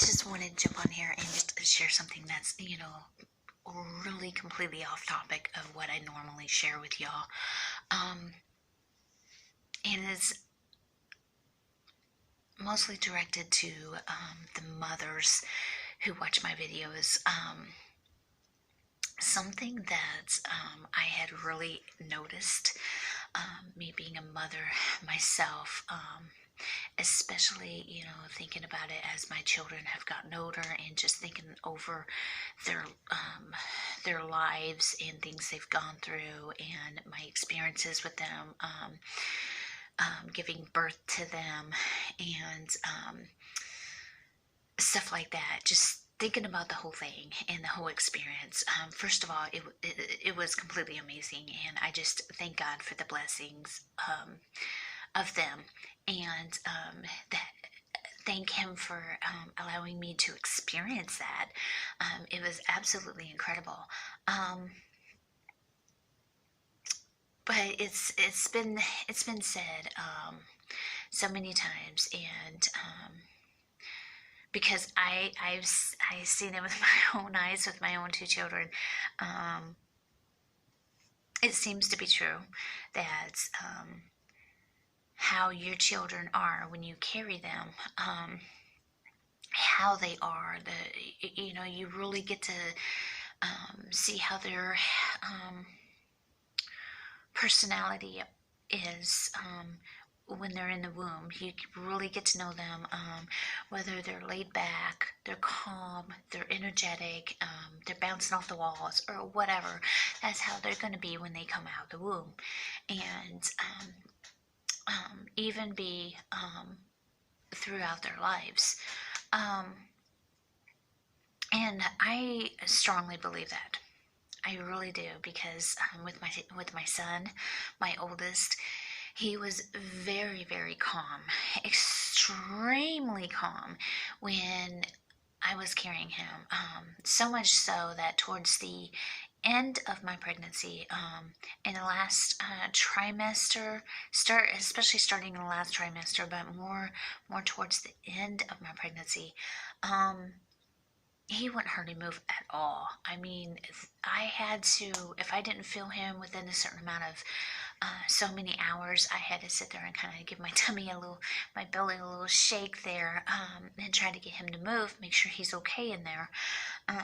just wanted to jump on here and just share something that's, really completely off topic of what I normally share with y'all. And it's mostly directed to the mothers who watch my videos. Something that I had really noticed, me being a mother myself, especially, thinking about it as my children have gotten older and just thinking over their lives and things they've gone through and my experiences with them, giving birth to them and stuff like that. Just thinking about the whole thing and the whole experience. First of all, it was completely amazing, and I just thank God for the blessings of them, and thank Him for allowing me to experience that. It was absolutely incredible. But it's been said so many times, and because I've seen it with my own eyes with my own two children. It seems to be true that how your children are when you carry them, how they are, you really get to see how their personality is when they're in the womb. You really get to know them, whether they're laid back, they're calm, they're energetic, they're bouncing off the walls, or whatever. That's how they're going to be when they come out of the womb. And even be throughout their lives. And I strongly believe that. I really do, because with my son, my oldest, he was very, very calm, extremely calm when I was carrying him. So much so that towards the end of my pregnancy, in the last trimester, especially starting in the last trimester, but more towards the end of my pregnancy, he wouldn't hardly move at all. I mean, I had to, if I didn't feel him within a certain amount of so many hours, I had to sit there and kind of give my tummy my belly a little shake there, and try to get him to move, make sure he's okay in there,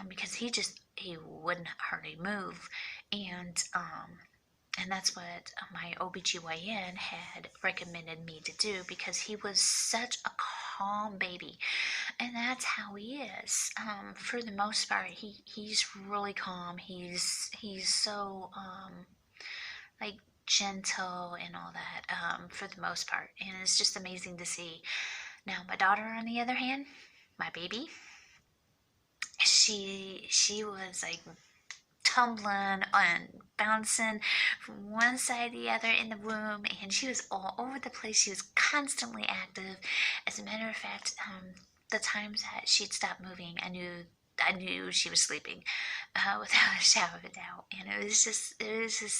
because he wouldn't hardly move. And that's what my OBGYN had recommended me to do, because he was such a calm baby. And that's how he is. For the most part, he's really calm. He's so like gentle and all that, for the most part. And it's just amazing to see. Now, my daughter, on the other hand, my baby, she was like tumbling and bouncing from one side to the other in the room, and she was all over the place. She was constantly active. As a matter of fact, the times that she'd stop moving, I knew she was sleeping, without a shadow of a doubt. And it was just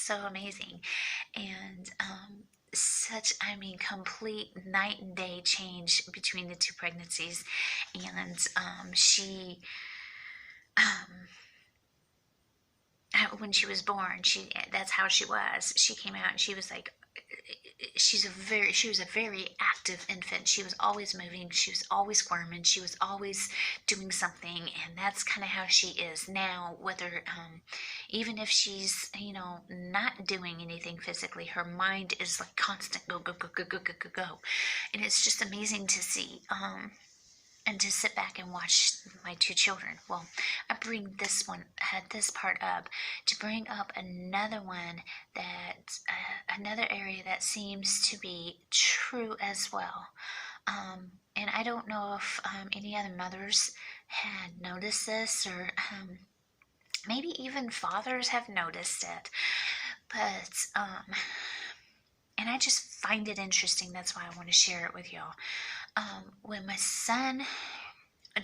so amazing. And such, complete night and day change between the two pregnancies. And she when she was born, that's how she was. She came out and she was like, she was a very active infant. She was always moving. She was always squirming. She was always doing something. And that's kind of how she is now, whether, even if she's, not doing anything physically, her mind is like constant go, go, go, go, go, go, go, go. And it's just amazing to see. And to sit back and watch my two children. Well, I bring this part up to bring up another one that, another area that seems to be true as well. And I don't know if any other mothers had noticed this, or maybe even fathers have noticed it. But, and I just find it interesting. That's why I want to share it with y'all. When my son,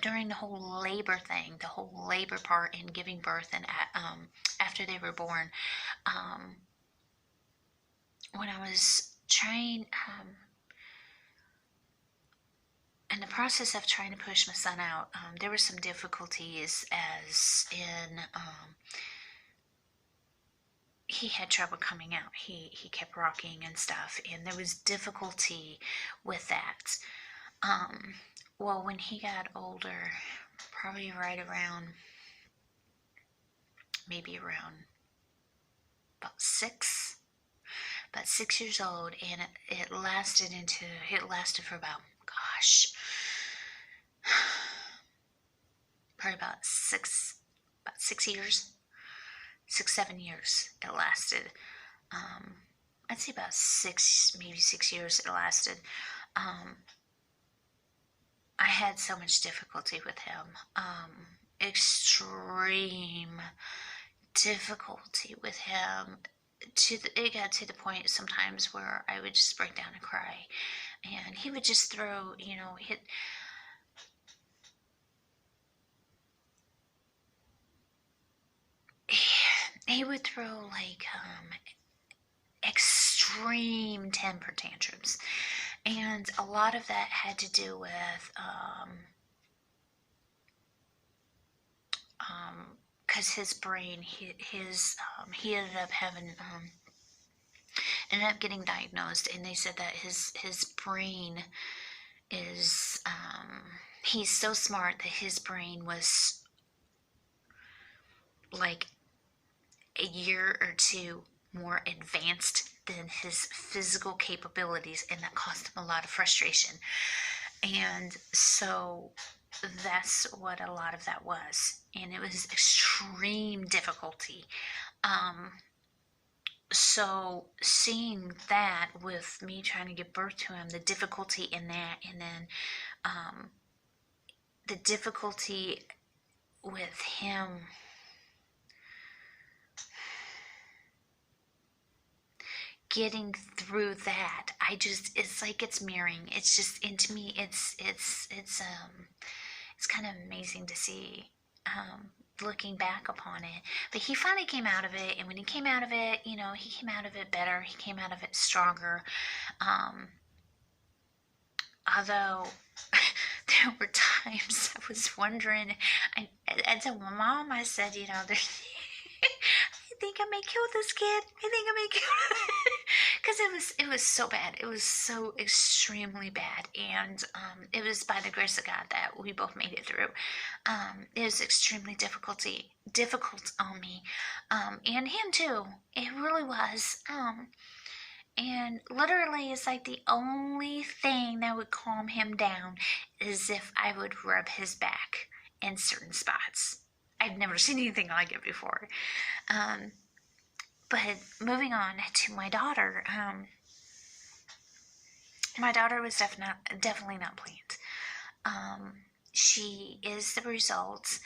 during the whole labor thing, the whole labor part in giving birth, and after they were born, when I was trying, in the process of trying to push my son out, there were some difficulties, as in he had trouble coming out. He kept rocking and stuff, and there was difficulty with that. Well, when he got older, probably right around, maybe around about 6 years old, and it lasted for about, gosh, probably about 6 years, 6, 7 years it lasted. I'd say about maybe 6 years it lasted. I had so much difficulty with him, extreme difficulty with him. It got to the point sometimes where I would just break down and cry, and he would just throw, he would throw like extreme temper tantrums, and a lot of that had to do with because his brain, he ended up getting diagnosed, and they said that his brain is he's so smart that his brain was like a year or two more advanced than his physical capabilities, and that caused him a lot of frustration. And so that's what a lot of that was, and it was extreme difficulty. So seeing that with me trying to give birth to him, the difficulty in that, and then the difficulty with him getting through that, it's like it's mirroring. It's just, and to me, it's kind of amazing to see, looking back upon it. But he finally came out of it, and when he came out of it, he came out of it better. He came out of it stronger. Although there were times I was wondering, I told my mom, I said, there's I think I may kill this kid. I think I may kill because it was so bad. It was so extremely bad, and it was by the grace of God that we both made it through. It was extremely difficult on me, and him too. It really was. And literally, it's like the only thing that would calm him down is if I would rub his back in certain spots. I've never seen anything like it before. But moving on to my daughter, my daughter was definitely not planned. She is the result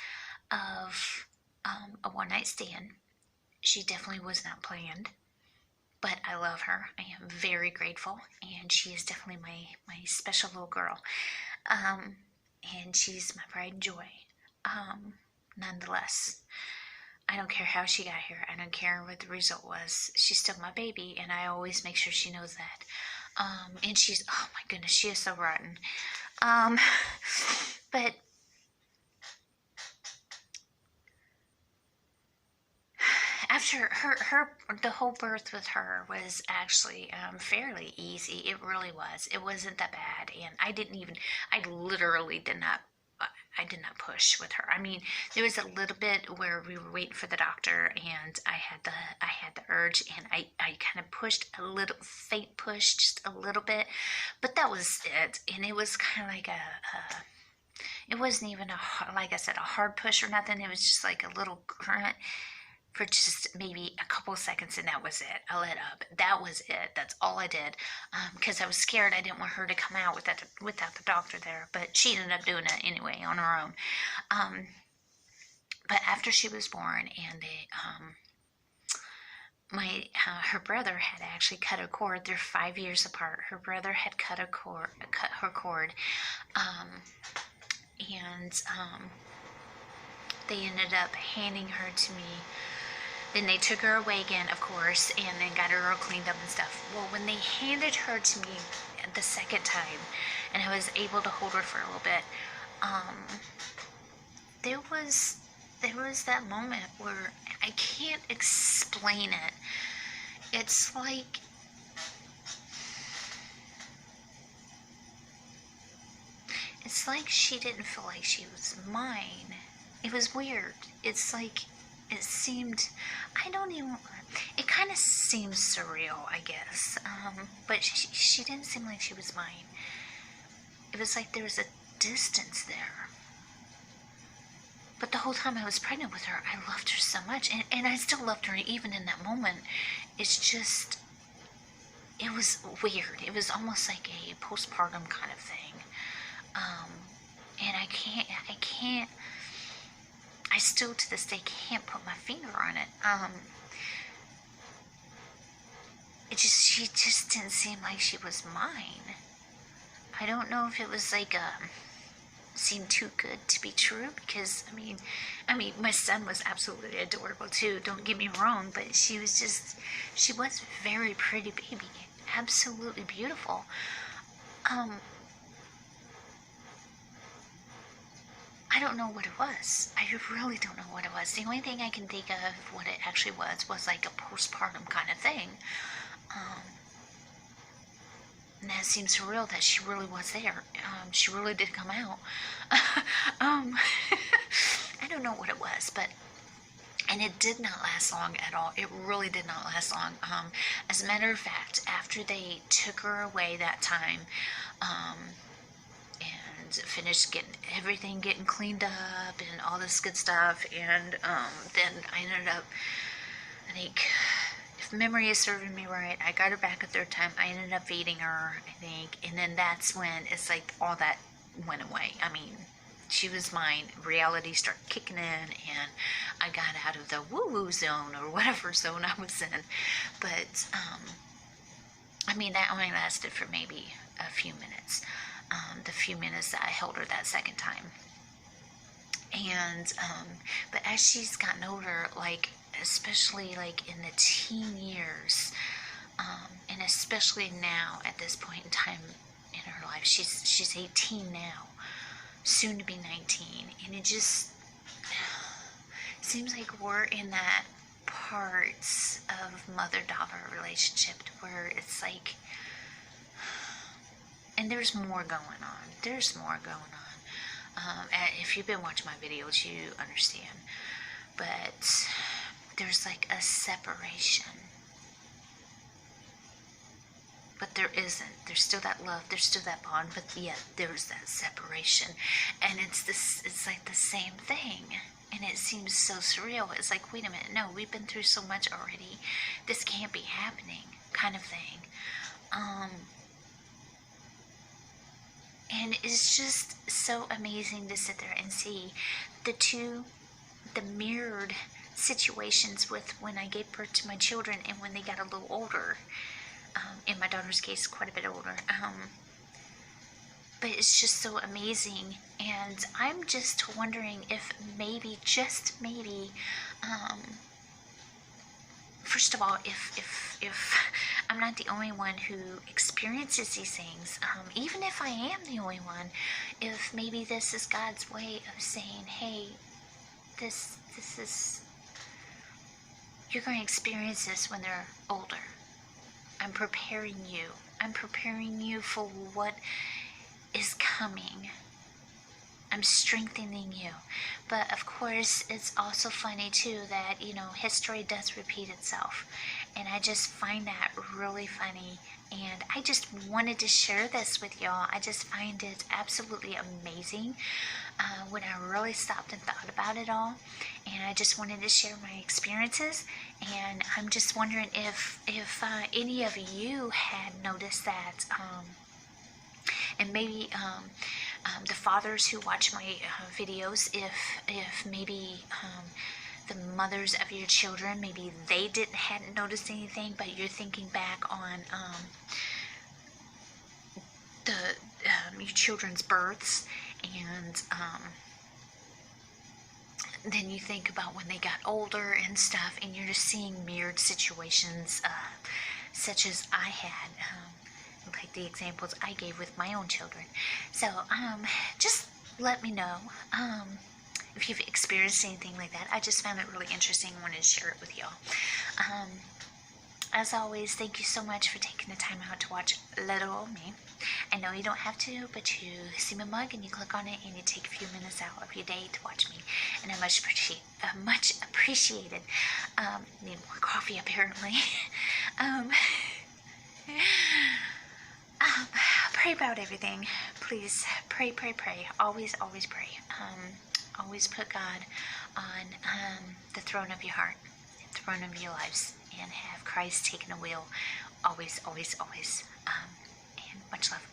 of a one-night stand. She definitely was not planned, but I love her. I am very grateful, and she is definitely my special little girl. And she's my pride and joy. Nonetheless, I don't care how she got here. I don't care what the result was. She's still my baby, and I always make sure she knows that. And she's, oh my goodness, she is so rotten. But after the whole birth with her was actually fairly easy. It really was. It wasn't that bad, and I literally did not push with her. I mean, there was a little bit where we were waiting for the doctor, and I had the urge, and I kind of pushed a little, faint push, just a little bit, but that was it. And it was kind of like it wasn't even like I said, a hard push or nothing. It was just like a little grunt for just maybe a couple of seconds, and that was it. I let up. That was it. That's all I did, because I was scared. I didn't want her to come out without the doctor there, but she ended up doing it anyway on her own. But after she was born, and her brother had actually cut a cord. They're 5 years apart. Her brother had cut her cord, and they ended up handing her to me. Then they took her away again, of course, and then got her all cleaned up and stuff. Well, when they handed her to me the second time, and I was able to hold her for a little bit. There was that moment where I can't explain it. It's like she didn't feel like she was mine. It was weird. It's like it seemed, I don't even, it kind of seems surreal, I guess. But she didn't seem like she was mine. It was like there was a distance there. But the whole time I was pregnant with her, I loved her so much. And I still loved her even in that moment. It's just, it was weird. It was almost like a postpartum kind of thing. And I still to this day can't put my finger on it. She just didn't seem like she was mine. I don't know if it was like seemed too good to be true, because I mean my son was absolutely adorable too, don't get me wrong, but she was a very pretty baby, absolutely beautiful. I don't know what it was. I really don't know what it was. The only thing I can think of what it actually was like a postpartum kind of thing. And that seems surreal that she really was there. She really did come out. I don't know what it was, and it did not last long at all. It really did not last long. As a matter of fact, after they took her away that time, and finished getting cleaned up and all this good stuff, and then I ended up, I think, if memory is serving me right, I got her back a third time. I ended up feeding her, I think, and then that's when it's like all that went away. I mean, she was mine. Reality started kicking in, and I got out of the woo-woo zone or whatever zone I was in. But I mean, that only lasted for maybe a few minutes. The few minutes that I held her that second time. And but as she's gotten older, like especially like in the teen years, and especially now at this point in time in her life, she's 18 now, soon to be 19, and it just seems like we're in that parts of mother-daughter relationship where it's like, and there's more going on. There's more going on. If you've been watching my videos, you understand. But there's like a separation. But there isn't. There's still that love. There's still that bond. But yet there's that separation. And it's like the same thing. And it seems so surreal. It's like, wait a minute. No, we've been through so much already. This can't be happening, kind of thing. And it's just so amazing to sit there and see the mirrored situations with when I gave birth to my children and when they got a little older. In my daughter's case, quite a bit older. But it's just so amazing. And I'm just wondering if maybe, just maybe, first of all, if I'm not the only one who experiences these things, even if I am the only one, if maybe this is God's way of saying, hey, this is, you're going to experience this when they're older. I'm preparing you. I'm preparing you for what is coming. I'm strengthening you. But of course, it's also funny too that, history does repeat itself. And I just find that really funny. And I just wanted to share this with y'all. I just find it absolutely amazing when I really stopped and thought about it all. And I just wanted to share my experiences. And I'm just wondering if any of you had noticed that, and maybe the fathers who watch my videos, if maybe the mothers of your children, maybe they hadn't noticed anything, but you're thinking back on your children's births, and then you think about when they got older and stuff, and you're just seeing mirrored situations such as I had. like the examples I gave with my own children. So just let me know if you've experienced anything like that. I just found it really interesting and wanted to share it with y'all. As always, thank you so much for taking the time out to watch Little Old Me. I know you don't have to, but you see my mug and you click on it and you take a few minutes out of your day to watch me, and I much appreciate it. Need more coffee apparently. Pray about everything, please. Pray, pray, pray. Always, always pray. Always put God on the throne of your heart, the throne of your lives, and have Christ taken the wheel. Always, always, always. And much love.